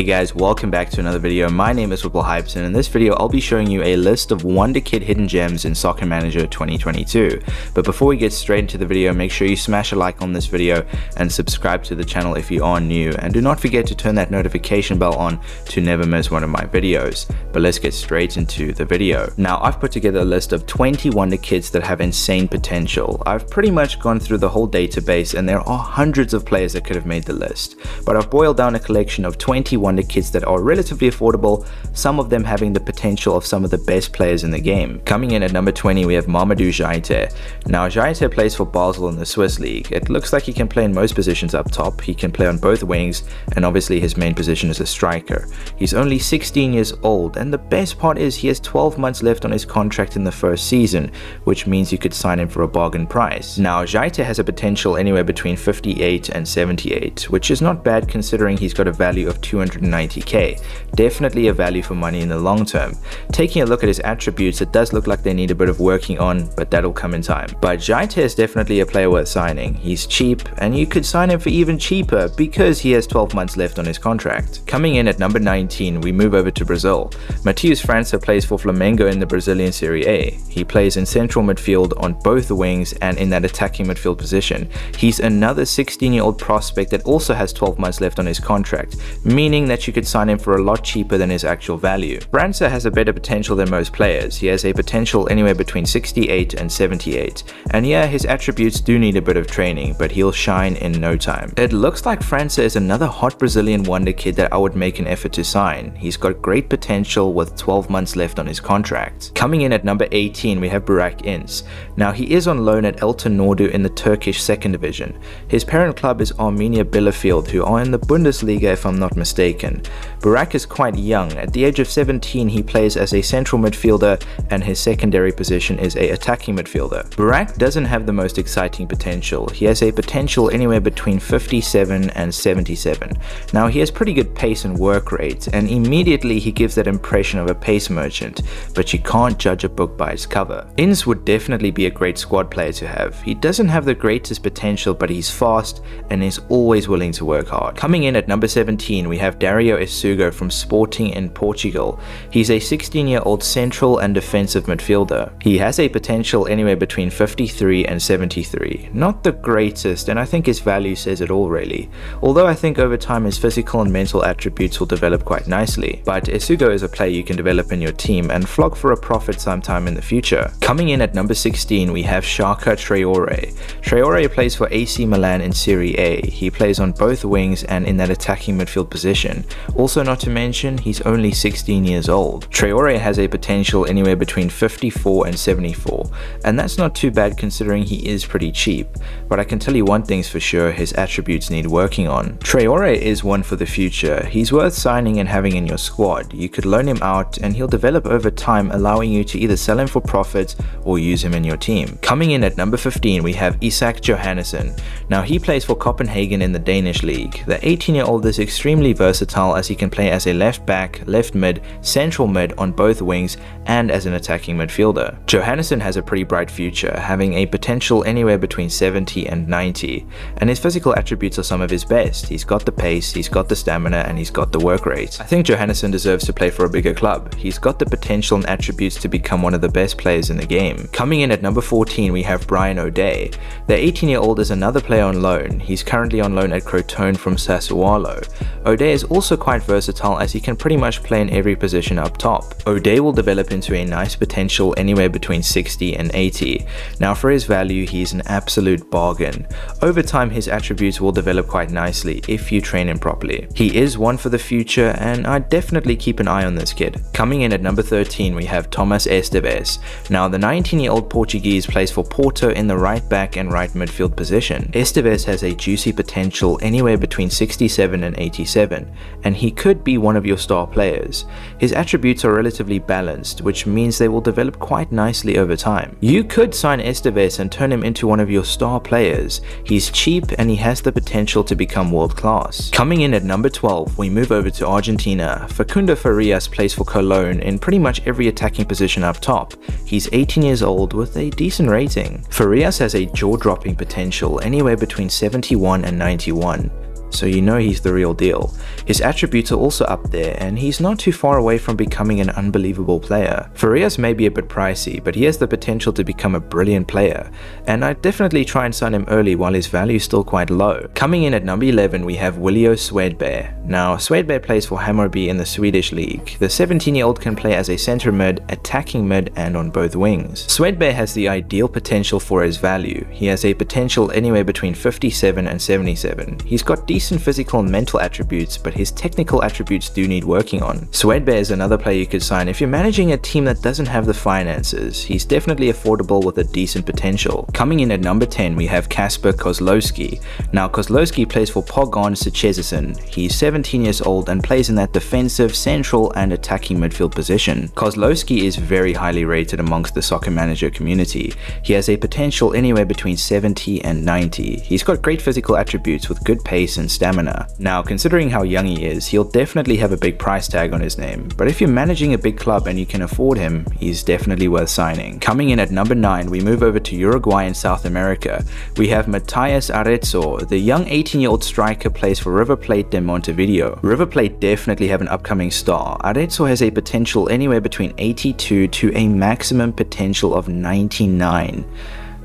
Hey guys, welcome back to another video. My name is Football Hypes, and in this video I'll be showing you a list of Wonderkid Hidden Gems in Soccer Manager 2022. But before we get straight into the video, make sure you smash a like on this video and subscribe to the channel if you are new, and do not forget to turn that notification bell on to never miss one of my videos. But let's get straight into the video. Now, I've put together a list of 20 Wonderkids that have insane potential. I've pretty much gone through the whole database and there are hundreds of players that could have made the list, but I've boiled down a collection of 20 Wonderkids that are relatively affordable, some of them having the potential of some of the best players in the game. Coming in at number 20, we have Mamadou Jaite. Now, Jaite plays for Basel in the Swiss League. It looks like he can play in most positions up top. He can play on both wings, and obviously his main position is a striker. He's only 16 years old, and the best part is he has 12 months left on his contract in the first season, which means you could sign him for a bargain price. Now, Jaite has a potential anywhere between 58 and 78, which is not bad considering he's got a value of 290k. Definitely a value for money in the long term. Taking a look at his attributes, it does look like they need a bit of working on, but that'll come in time. But Jaite is definitely a player worth signing. He's cheap, and you could sign him for even cheaper because he has 12 months left on his contract. Coming in at number 19, we move over to Brazil. Matheus França plays for Flamengo in the Brazilian Serie A. He plays in central midfield on both the wings and in that attacking midfield position. He's another 16-year-old prospect that also has 12 months left on his contract, meaning that you could sign him for a lot cheaper than his actual value. França has a better potential than most players. He has a potential anywhere between 68 and 78. And yeah, his attributes do need a bit of training, but he'll shine in no time. It looks like França is another hot Brazilian Wonderkid that I would make an effort to sign. He's got great potential with 12 months left on his contract. Coming in at number 18, we have Prod.Atis. Now, he is on loan at Elton Nordu in the Turkish 2nd Division. His parent club is Arminia Bielefeld, who are in the Bundesliga if I'm not mistaken. Burak is quite young. At the age of 17, he plays as a central midfielder, and his secondary position is a attacking midfielder. Burak doesn't have the most exciting potential. He has a potential anywhere between 57 and 77. Now, he has pretty good pace and work rate, and immediately he gives that impression of a pace merchant, but you can't judge a book by its cover. Inns would definitely be a great squad player to have. He doesn't have the greatest potential, but he's fast and is always willing to work hard. Coming in at number 17, we have Dario Esugo from Sporting in Portugal. He's a 16-year-old central and defensive midfielder. He has a potential anywhere between 53 and 73. Not the greatest, and I think his value says it all really. Although I think over time his physical and mental attributes will develop quite nicely. But Esugo is a player you can develop in your team and flog for a profit sometime in the future. Coming in at number 16, we have Shaka Traore. Traore plays for AC Milan in Serie A. He plays on both wings and in that attacking midfield position. Also, not to mention, he's only 16 years old. Traore has a potential anywhere between 54 and 74, and that's not too bad considering he is pretty cheap. But I can tell you one thing's for sure, his attributes need working on. Traore is one for the future. He's worth signing and having in your squad. You could loan him out and he'll develop over time, allowing you to either sell him for profit or use him in your team. Coming in at number 15, we have Isak Johannesson. Now, he plays for Copenhagen in the Danish league. The 18-year-old is extremely versatile as he can play as a left back, left mid, central mid on both wings, and as an attacking midfielder. Johannesson has a pretty bright future, having a potential anywhere between 70 and 90, and his physical attributes are some of his best. He's got the pace, he's got the stamina, and he's got the work rate. I think Johannesson deserves to play for a bigger club. He's got the potential and attributes to become one of the best players in the game. Coming in at number 14, we have Brian O'Day. The 18-year-old is another player on loan. He's currently on loan at Crotone from Sassuolo. O'Day is also quite versatile as he can pretty much play in every position up top. O'Day will develop into a nice potential anywhere between 60 and 80. Now, for his value, he's an absolute bargain. Over time, his attributes will develop quite nicely if you train him properly. He is one for the future, and I'd definitely keep an eye on this kid. Coming in at number 13, we have Thomas Esteves. Now, the 19-year-old Portuguese plays for Porto in the right back and right midfield position. Esteves has a juicy potential anywhere between 67 and 87, and he could be one of your star players. His attributes are relatively balanced, which means they will develop quite nicely over time. You could sign Esteves and turn him into one of your star players. He's cheap and he has the potential to become world class. Coming in at number 12, we move over to Argentina. Facundo Farias plays for Cologne in pretty much every attacking position up top. He's 18 years old with a decent rating. Farias has a jaw-dropping potential anywhere between 71 and 91. so you know he's the real deal. His attributes are also up there, and he's not too far away from becoming an unbelievable player. Farias may be a bit pricey, but he has the potential to become a brilliant player, and I'd definitely try and sign him early while his value is still quite low. Coming in at number 11, we have William Swedberg. Now, Swedberg plays for Hammarby in the Swedish league. The 17-year-old can play as a center mid, attacking mid, and on both wings. Swedberg has the ideal potential for his value. He has a potential anywhere between 57 and 77. He's got decent physical and mental attributes, but his technical attributes do need working on. Swedberg is another player you could sign if you're managing a team that doesn't have the finances. He's definitely affordable with a decent potential. Coming in at number 10, we have Kasper Kozlowski. Now, Kozlowski plays for Pogon Szczecin. He's 17 years old and plays in that defensive, central, and attacking midfield position. Kozlowski is very highly rated amongst the soccer manager community. He has a potential anywhere between 70 and 90. He's got great physical attributes with good pace and stamina. Now, considering how young he is, he'll definitely have a big price tag on his name, but if you're managing a big club and you can afford him, he's definitely worth signing. Coming in at number 9, we move over to Uruguay and South America. We have Matias Arezzo. The young 18-year-old striker plays for River Plate de Montevideo. River Plate definitely have an upcoming star. Arezzo has a potential anywhere between 82 to a maximum potential of 99.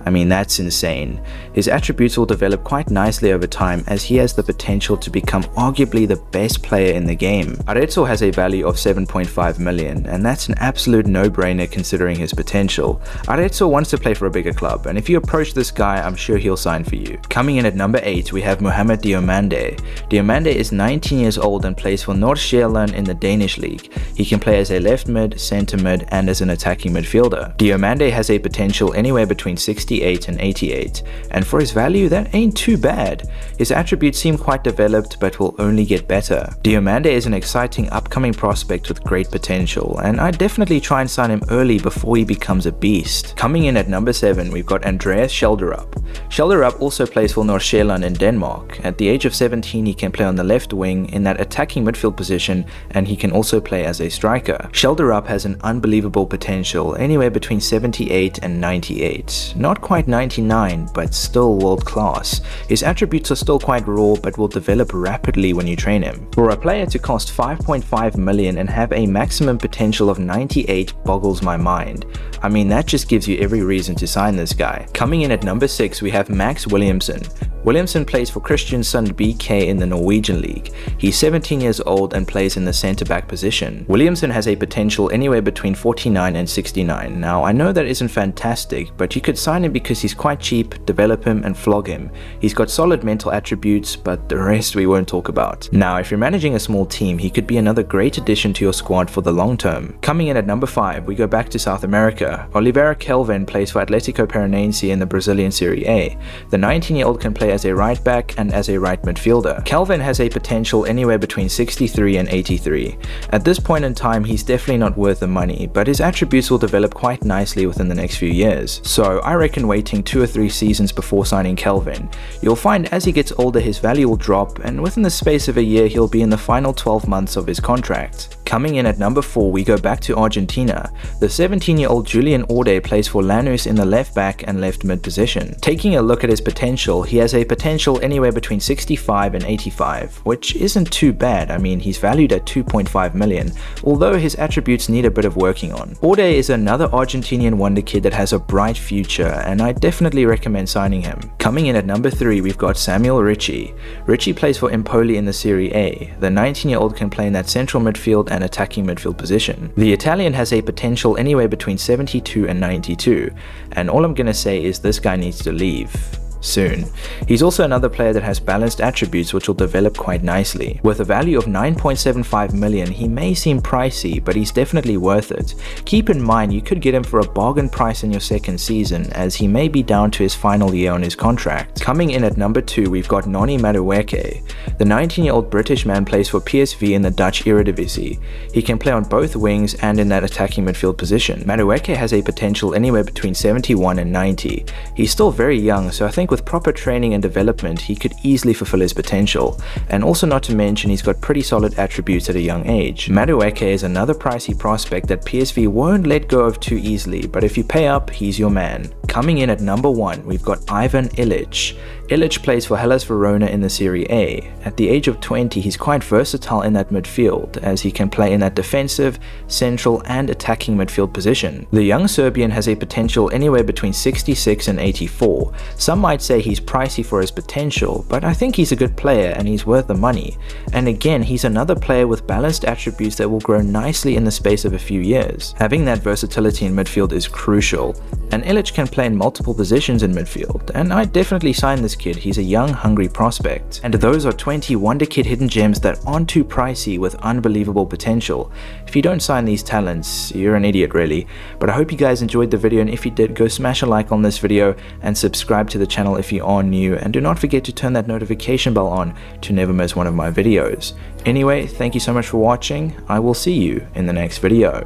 I mean, that's insane. His attributes will develop quite nicely over time as he has the potential to become arguably the best player in the game. Arezzo has a value of 7.5 million, and that's an absolute no-brainer considering his potential. Arezzo wants to play for a bigger club, and if you approach this guy, I'm sure he'll sign for you. Coming in at number 8, we have Mohamed Diomande. Diomande is 19 years old and plays for Nordsjælland in the Danish league. He can play as a left mid, center mid, and as an attacking midfielder. Diomande has a potential anywhere between 68 and 88, and for his value that ain't too bad. His attributes seem quite developed but will only get better. Diomande is an exciting upcoming prospect with great potential, and I'd definitely try and sign him early before he becomes a beast. Coming in at number 7, we've got Andreas Schelderup. Schelderup also plays for Nordsjælland in Denmark. At the age of 17, he can play on the left wing in that attacking midfield position, and he can also play as a striker. Schelderup has an unbelievable potential anywhere between 78 and 98. Not quite 99, but still world class. His attributes are still quite raw but will develop rapidly when you train him. For a player to cost 5.5 million and have a maximum potential of 98 boggles my mind. I mean, that just gives you every reason to sign this guy. Coming in at number 6, we have Max Williamson. Williamson plays for Kristiansund BK in the Norwegian league. He's 17 years old and plays in the centre-back position. Williamson has a potential anywhere between 49 and 69. Now, I know that isn't fantastic, but you could sign him because he's quite cheap, develop him and flog him. He's got solid mental attributes, but the rest we won't talk about. Now, if you're managing a small team, he could be another great addition to your squad for the long term. Coming in at number 5, we go back to South America. Oliveira Kelvin plays for Atlético Paranaense in the Brazilian Serie A. The 19-year-old can play as a right back and as a right midfielder. Kelvin has a potential anywhere between 63 and 83. At this point in time, he's definitely not worth the money, but his attributes will develop quite nicely within the next few years. So I reckon waiting 2 or 3 seasons before signing Kelvin. You'll find as he gets older his value will drop, and within the space of a year he'll be in the final 12 months of his contract. Coming in at number 4, we go back to Argentina. The 17-year-old Julian Orde plays for Lanús in the left back and left mid position. Taking a look at his potential, he has a potential anywhere between 65 and 85, which isn't too bad. I mean, he's valued at 2.5 million, although his attributes need a bit of working on. Orde is another Argentinian wonder kid that has a bright future, and I definitely recommend signing him. Coming in at number 3, we've got Samuel Ricci. Ricci plays for Empoli in the Serie A. The 19-year-old can play in that central midfield and attacking midfield position. The Italian has a potential anywhere between 72 and 92, and all I'm gonna say is this guy needs to leave soon. He's also another player that has balanced attributes which will develop quite nicely. With a value of 9.75 million, he may seem pricey, but he's definitely worth it. Keep in mind you could get him for a bargain price in your second season, as he may be down to his final year on his contract. Coming in at number 2, we've got Noni Madueke. The 19-year-old British man plays for PSV in the Dutch Eredivisie. He can play on both wings and in that attacking midfield position. Madueke has a potential anywhere between 71 and 90. He's still very young, so I think with proper training and development, he could easily fulfill his potential, and also not to mention he's got pretty solid attributes at a young age. Madueke is another pricey prospect that PSV won't let go of too easily, but if you pay up, he's your man. Coming in at number 1, we've got Ivan Ilic. Ilic plays for Hellas Verona in the Serie A. At the age of 20, he's quite versatile in that midfield, as he can play in that defensive, central and attacking midfield position. The young Serbian has a potential anywhere between 66 and 84. Some might say he's pricey for his potential, but I think he's a good player and he's worth the money. And again, he's another player with balanced attributes that will grow nicely in the space of a few years. Having that versatility in midfield is crucial, and Ilic can play in multiple positions in midfield, and I'd definitely sign this kid. He's a young, hungry prospect. And those are 20 Wonderkid hidden gems that aren't too pricey with unbelievable potential. If you don't sign these talents, you're an idiot really. But I hope you guys enjoyed the video, and if you did, go smash a like on this video and subscribe to the channel if you are new, and do not forget to turn that notification bell on to never miss one of my videos. Anyway, thank you so much for watching. I will see you in the next video.